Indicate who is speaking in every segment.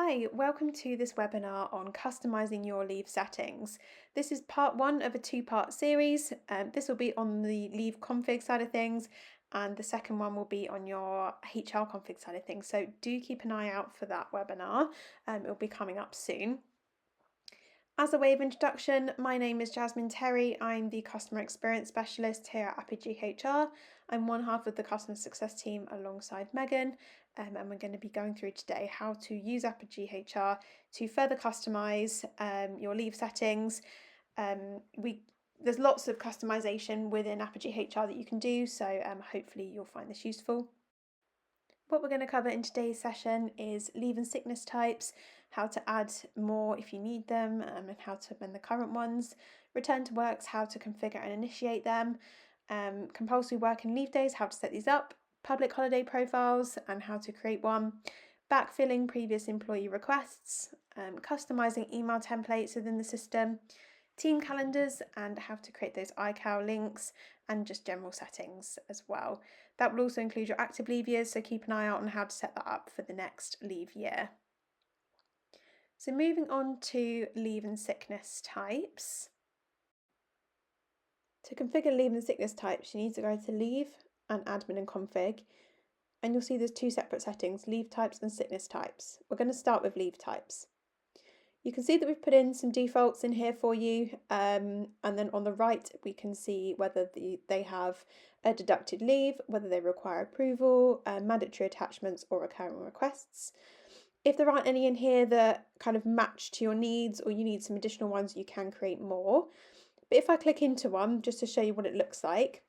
Speaker 1: Hi, welcome to this webinar on customizing your leave settings. This is part one of a two-part series. This will be on the leave config side of things, and the second one will be on your HR config side of things. So do keep an eye out for that webinar. It will be coming up soon. As a way of introduction, my name is Jasmin Terry. I'm the Customer Experience Specialist here at Appogee HR. I'm one half of the Customer Success team alongside Megan, and we're going to be going through today how to use Appogee HR to further customise your leave settings. There's lots of customisation within Appogee HR that you can do, so hopefully you'll find this useful. What we're going to cover in today's session is leave and sickness types, how to add more if you need them, and how to amend the current ones, return to works, how to configure and initiate them, compulsory work and leave days, how to set these up, public holiday profiles and how to create one, backfilling previous employee requests, customizing email templates within the system, team calendars and how to create those iCal links, and just general settings as well. That will also include your active leave years, so keep an eye out on how to set that up for the next leave year. So moving on to leave and sickness types. To configure leave and sickness types, you need to go to leave and admin and config, and you'll see there's two separate settings, leave types and sickness types. We're going to start with leave types. You can see that we've put in some defaults in here for you, and then on the right we can see whether they have a deducted leave, whether they require approval, mandatory attachments or recurring requests. If there aren't any in here that kind of match to your needs or you need some additional ones, you can create more. But if I click into one just to show you what it looks like,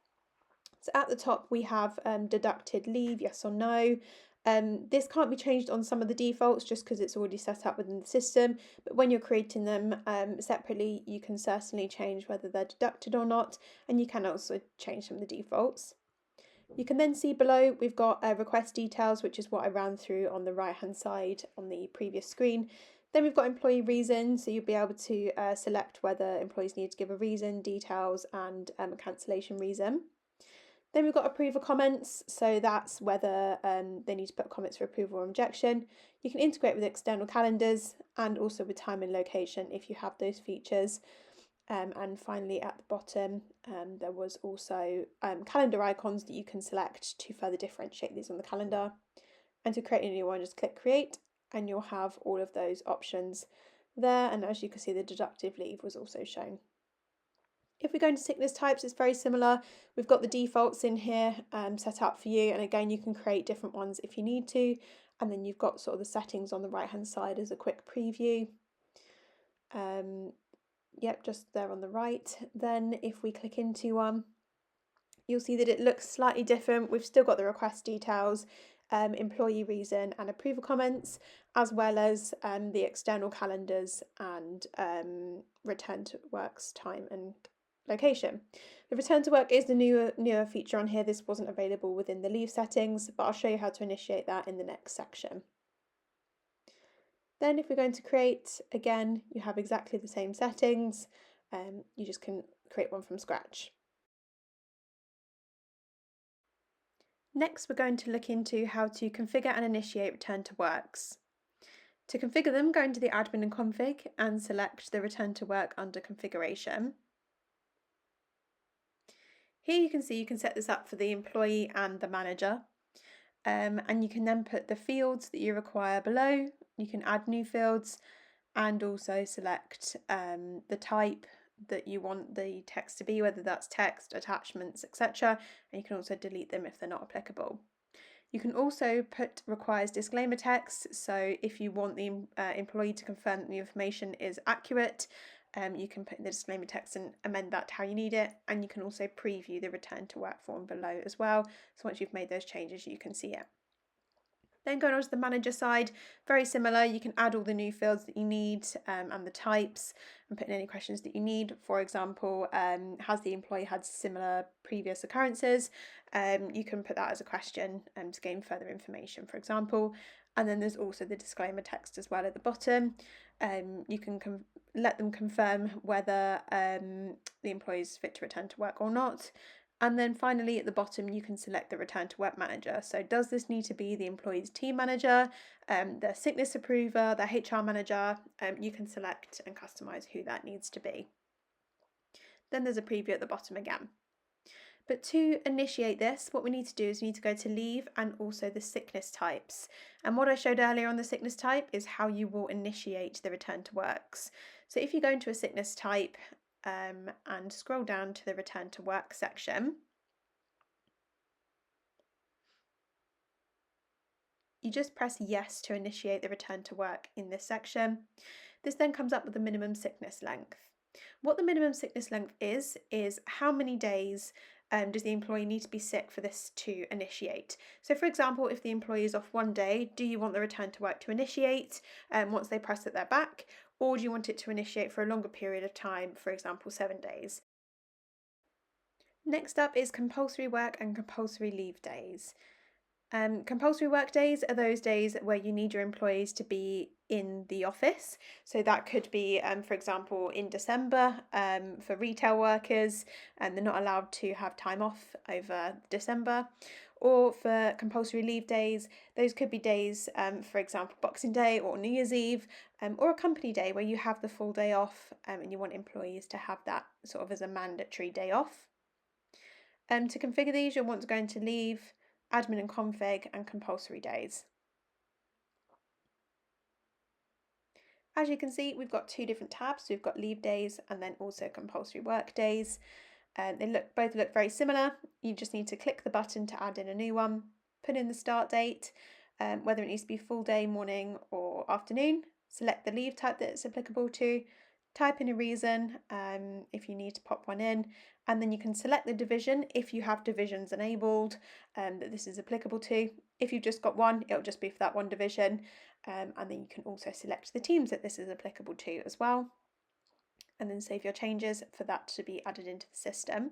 Speaker 1: so at the top we have deducted leave, yes or no. This can't be changed on some of the defaults just because it's already set up within the system, but when you're creating them separately, you can certainly change whether they're deducted or not, and you can also change some of the defaults. You can then see below we've got request details, which is what I ran through on the right hand side on the previous screen. Then we've got employee reason, so you'll be able to select whether employees need to give a reason, details and a cancellation reason. Then we've got approval comments, so that's whether they need to put comments for approval or objection. You can integrate with external calendars and also with time and location if you have those features. And finally at the bottom there was also calendar icons that you can select to further differentiate these on the calendar. And to create a new one, just click create and you'll have all of those options there, and as you can see the deductive leave was also shown. If we go into sickness types, it's very similar. We've got the defaults in here set up for you, and again you can create different ones if you need to, and then you've got sort of the settings on the right hand side as a quick preview. Yep, just there on the right. Then if we click into one, you'll see that it looks slightly different. We've still got the request details, employee reason and approval comments, as well as the external calendars and return to works time and location. The return to work is the newer feature on here. This wasn't available within the leave settings, but I'll show you how to initiate that in the next section. Then if we're going to create, again, you have exactly the same settings. You just can create one from scratch. Next, we're going to look into how to configure and initiate return to works. To configure them, go into the admin and config and select the return to work under configuration. Here you can see you can set this up for the employee and the manager, and you can then put the fields that you require below. You can add new fields and also select the type that you want the text to be, whether that's text, attachments, etc. And you can also delete them if they're not applicable. You can also put requires disclaimer text, so if you want the employee to confirm that the information is accurate, you can put in the disclaimer text and amend that to how you need it, and you can also preview the return to work form below as well, so once you've made those changes you can see it. Then going on to the manager side, very similar. You can add all the new fields that you need and the types, and put in any questions that you need. For example, has the employee had similar previous occurrences? You can put that as a question to gain further information, for example. And then there's also the disclaimer text as well at the bottom. You can let them confirm whether the employee is fit to return to work or not. And then finally at the bottom, you can select the return to work manager. So does this need to be the employee's team manager, their sickness approver, their HR manager? You can select and customize who that needs to be. Then there's a preview at the bottom again. But to initiate this, what we need to do is we need to go to leave and also the sickness types. And what I showed earlier on the sickness type is how you will initiate the return to works. So if you go into a sickness type and scroll down to the return to work section, you just press yes to initiate the return to work in this section. This then comes up with the minimum sickness length. What the minimum sickness length is how many days does the employee need to be sick for this to initiate. So for example, if the employee is off 1 day, do you want the return to work to initiate once they press that they're back, or do you want it to initiate for a longer period of time, for example 7 days? Next up is compulsory work and compulsory leave days. Compulsory work days are those days where you need your employees to be in the office. So that could be, for example, in December for retail workers, and they're not allowed to have time off over December. Or for compulsory leave days, those could be days, for example, Boxing Day or New Year's Eve, or a company day where you have the full day off and you want employees to have that sort of as a mandatory day off. To configure these, you'll want to go into Leave, Admin and Config, and Compulsory Days. As you can see, we've got two different tabs. We've got Leave Days and then also Compulsory Work Days. They both look very similar. You just need to click the button to add in a new one, put in the start date, whether it needs to be full day, morning or afternoon, select the leave type that it's applicable to, type in a reason if you need to pop one in, and then you can select the division if you have divisions enabled that this is applicable to. If you've just got one, it'll just be for that one division, and then you can also select the teams that this is applicable to as well, and then save your changes for that to be added into the system.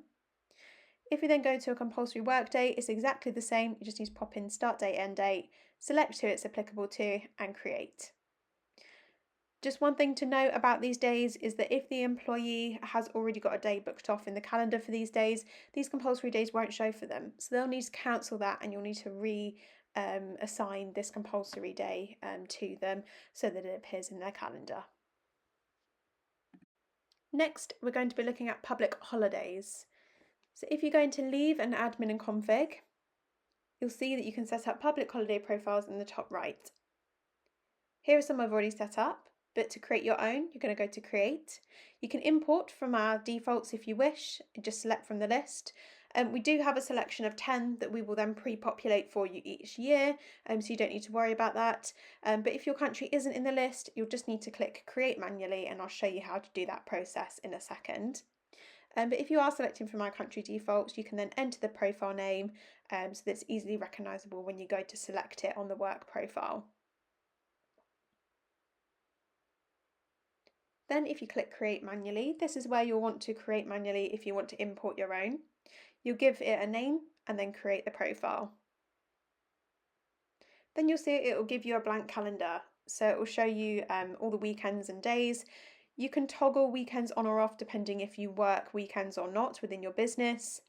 Speaker 1: If you then go to a compulsory work day, it's exactly the same. You just need to pop in start date, end date, select who it's applicable to, and create. Just one thing to note about these days is that if the employee has already got a day booked off in the calendar for these days, these compulsory days won't show for them. So they'll need to cancel that and you'll need to assign this compulsory day to them so that it appears in their calendar. Next, we're going to be looking at public holidays. So if you go into Leave and Admin and Config, you'll see that you can set up public holiday profiles in the top right. Here are some I've already set up, but to create your own, you're going to go to Create. You can import from our defaults if you wish, just select from the list. We do have a selection of 10 that we will then pre-populate for you each year, so you don't need to worry about that. But if your country isn't in the list, you'll just need to click Create manually, and I'll show you how to do that process in a second. But if you are selecting from our country defaults, you can then enter the profile name so that it's easily recognisable when you go to select it on the work profile. Then if you click Create Manually, this is where you'll want to create manually if you want to import your own. You'll give it a name and then create the profile. Then you'll see it will give you a blank calendar. So it will show you all the weekends and days. You can toggle weekends on or off depending if you work weekends or not within your business.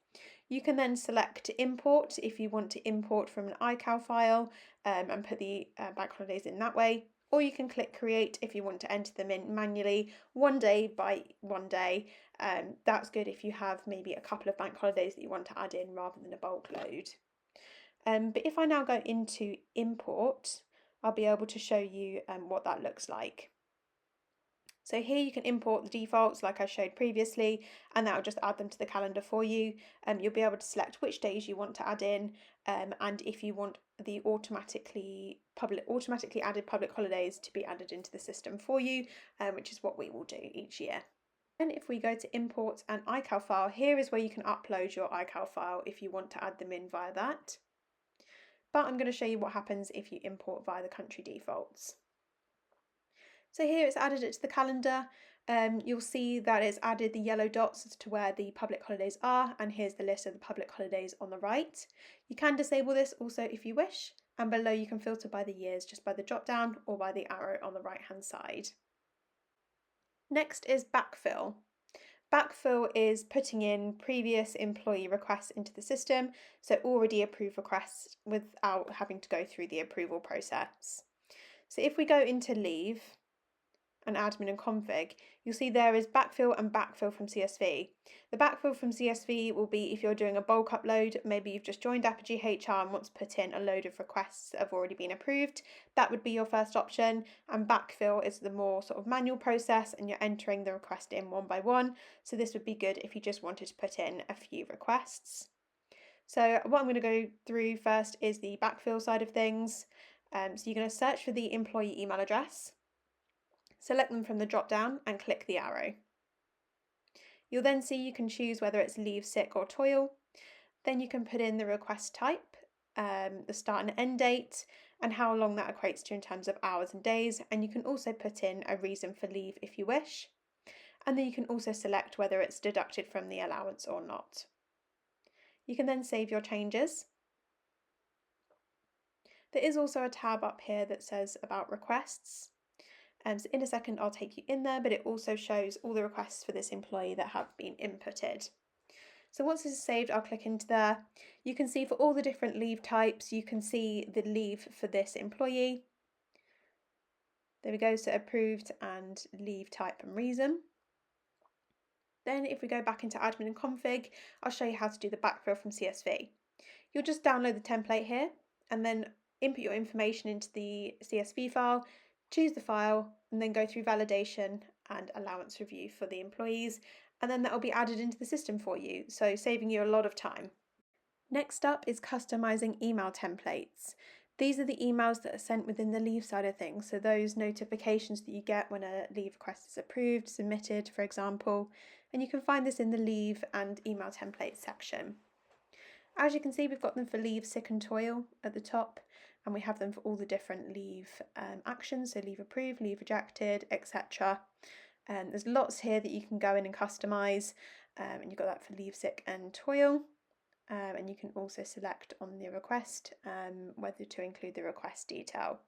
Speaker 1: You can then select import if you want to import from an iCal file and put the bank holidays in that way. Or you can click create if you want to enter them in manually, one day by one day. That's good if you have maybe a couple of bank holidays that you want to add in rather than a bulk load. But if I now go into import, I'll be able to show you what that looks like. So here you can import the defaults like I showed previously, and that will just add them to the calendar for you. You'll be able to select which days you want to add in, and if you want the automatically added public holidays to be added into the system for you, which is what we will do each year. And if we go to import an iCal file, here is where you can upload your iCal file if you want to add them in via that. But I'm going to show you what happens if you import via the country defaults. So here it's added it to the calendar. You'll see that it's added the yellow dots as to where the public holidays are, and here's the list of the public holidays on the right. You can disable this also if you wish, and below you can filter by the years just by the drop down or by the arrow on the right hand side. Next is backfill. Backfill is putting in previous employee requests into the system, so already approved requests without having to go through the approval process. So if we go into Leave and Admin and Config, you'll see there is backfill and backfill from CSV. The backfill from CSV will be if you're doing a bulk upload, maybe you've just joined Appogee HR and want to put in a load of requests that have already been approved. That would be your first option, and backfill is the more sort of manual process and you're entering the request in one by one. So this would be good if you just wanted to put in a few requests. So what I'm going to go through first is the backfill side of things. So you're going to search for the employee email address. Select them from the drop down and click the arrow. You'll then see you can choose whether it's leave, sick or toil. Then you can put in the request type, the start and end date, and how long that equates to in terms of hours and days. And you can also put in a reason for leave if you wish. And then you can also select whether it's deducted from the allowance or not. You can then save your changes. There is also a tab up here that says about requests. So in a second I'll take you in there, but it also shows all the requests for this employee that have been inputted. So once this is saved, I'll click into there. You can see for all the different leave types, you can see the leave for this employee. There we go, so approved and leave type and reason. Then if we go back into admin and config, I'll show you how to do the backfill from CSV. You'll just download the template here and then input your information into the CSV file, choose the file, and then go through validation and allowance review for the employees, and then that will be added into the system for you, so saving you a lot of time. Next up is customizing email templates. These are the emails that are sent within the leave side of things, so those notifications that you get when a leave request is approved, submitted, for example, and you can find this in the leave and email templates section. As you can see, we've got them for leave, sick and toil at the top, and we have them for all the different leave actions, so leave approved, leave rejected, etc. There's lots here that you can go in and customise, and you've got that for leave, sick and toil. And you can also select on the request whether to include the request detail.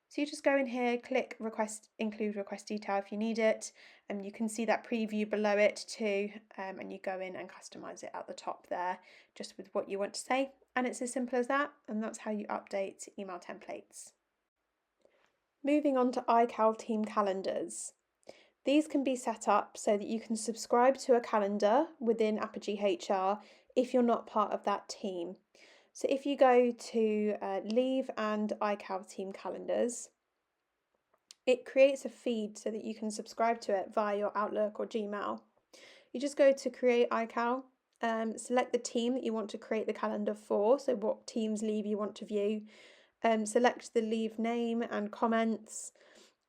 Speaker 1: So you just go in here, click request, include request detail if you need it, and you can see that preview below it too, and you go in and customise it at the top there, just with what you want to say. And it's as simple as that, and that's how you update email templates. Moving on to iCal team calendars. These can be set up so that you can subscribe to a calendar within Appogee HR if you're not part of that team. So if you go to Leave and iCal team calendars, it creates a feed so that you can subscribe to it via your Outlook or Gmail. You just go to Create iCal, select the team that you want to create the calendar for, so what team's leave you want to view, select the leave name and comments,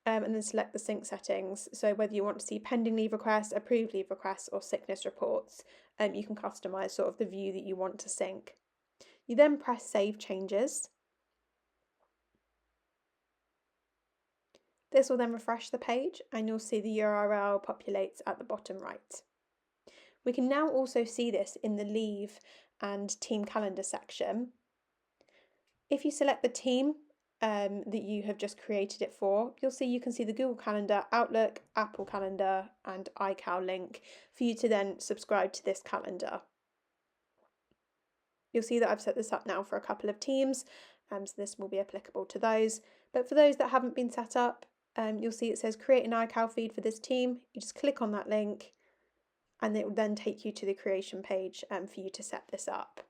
Speaker 1: and then select the sync settings. So whether you want to see pending leave requests, approved leave requests, or sickness reports, you can customise sort of the view that you want to sync. You then press Save Changes. This will then refresh the page and you'll see the URL populates at the bottom right. We can now also see this in the leave and team calendar section. If you select the team that you have just created it for, you'll see you can see the Google Calendar, Outlook, Apple Calendar and iCal link for you to then subscribe to this calendar. You'll see that I've set this up now for a couple of teams, so this will be applicable to those. But for those that haven't been set up, you'll see it says create an iCal feed for this team. You just click on that link and it will then take you to the creation page for you to set this up.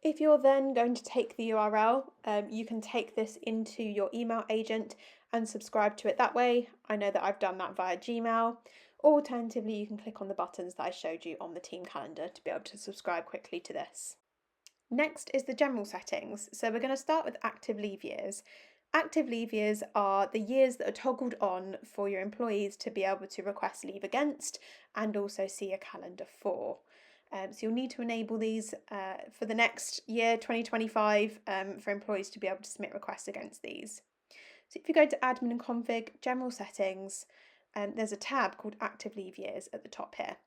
Speaker 1: If you're then going to take the URL, you can take this into your email agent and subscribe to it that way. I know that I've done that via Gmail. Alternatively, you can click on the buttons that I showed you on the team calendar to be able to subscribe quickly to this. Next is the general settings. So we're going to start with active leave years. Active leave years are the years that are toggled on for your employees to be able to request leave against and also see a calendar for. So you'll need to enable these for the next year, 2025, for employees to be able to submit requests against these. So if you go to Admin and Config, General Settings, there's a tab called Active Leave Years at the top here.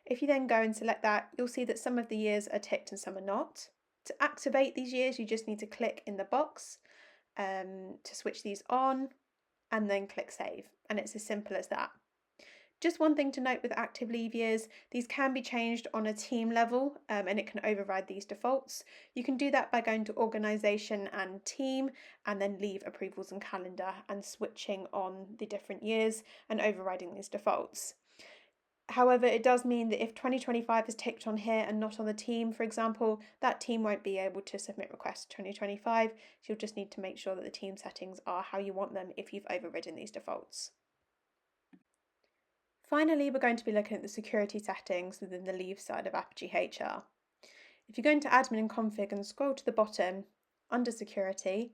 Speaker 1: If you then go and select that, you'll see that some of the years are ticked and some are not. To activate these years, you just need to click in the box to switch these on and then click Save. And it's as simple as that. Just one thing to note with active leave years, these can be changed on a team level and it can override these defaults. You can do that by going to organisation and team and then leave approvals and calendar and switching on the different years and overriding these defaults. However, it does mean that if 2025 is ticked on here and not on the team, for example, that team won't be able to submit requests 2025. So you'll just need to make sure that the team settings are how you want them if you've overridden these defaults. Finally, we're going to be looking at the security settings within the leave side of Appogee HR. If you go into admin and config and scroll to the bottom, under security,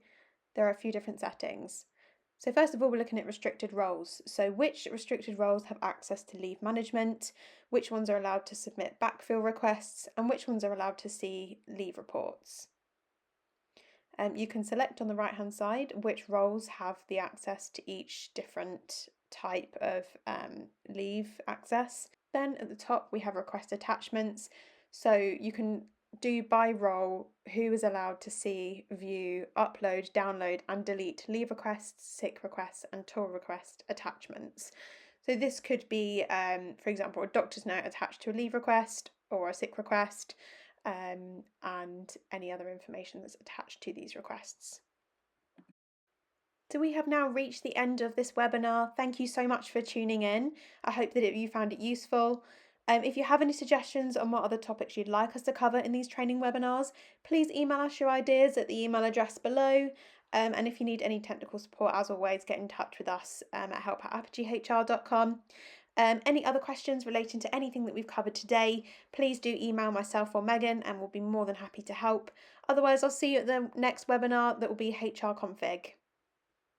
Speaker 1: there are a few different settings. So first of all, we're looking at restricted roles. So which restricted roles have access to leave management, which ones are allowed to submit backfill requests, and which ones are allowed to see leave reports. You can select on the right hand side which roles have the access to each different type of leave access. Then at the top we have request attachments, so you can do by role who is allowed to see, view, upload, download and delete leave requests, sick requests and tour request attachments. So this could be, for example, a doctor's note attached to a leave request or a sick request, and any other information that's attached to these requests. So we have now reached the end of this webinar. Thank you so much for tuning in. I hope that you found it useful. If you have any suggestions on what other topics you'd like us to cover in these training webinars, please email us your ideas at the email address below. And if you need any technical support, as always, get in touch with us at help@appogeehr.com. Any other questions relating to anything that we've covered today, please do email myself or Megan and we'll be more than happy to help. Otherwise, I'll see you at the next webinar that will be HR Config.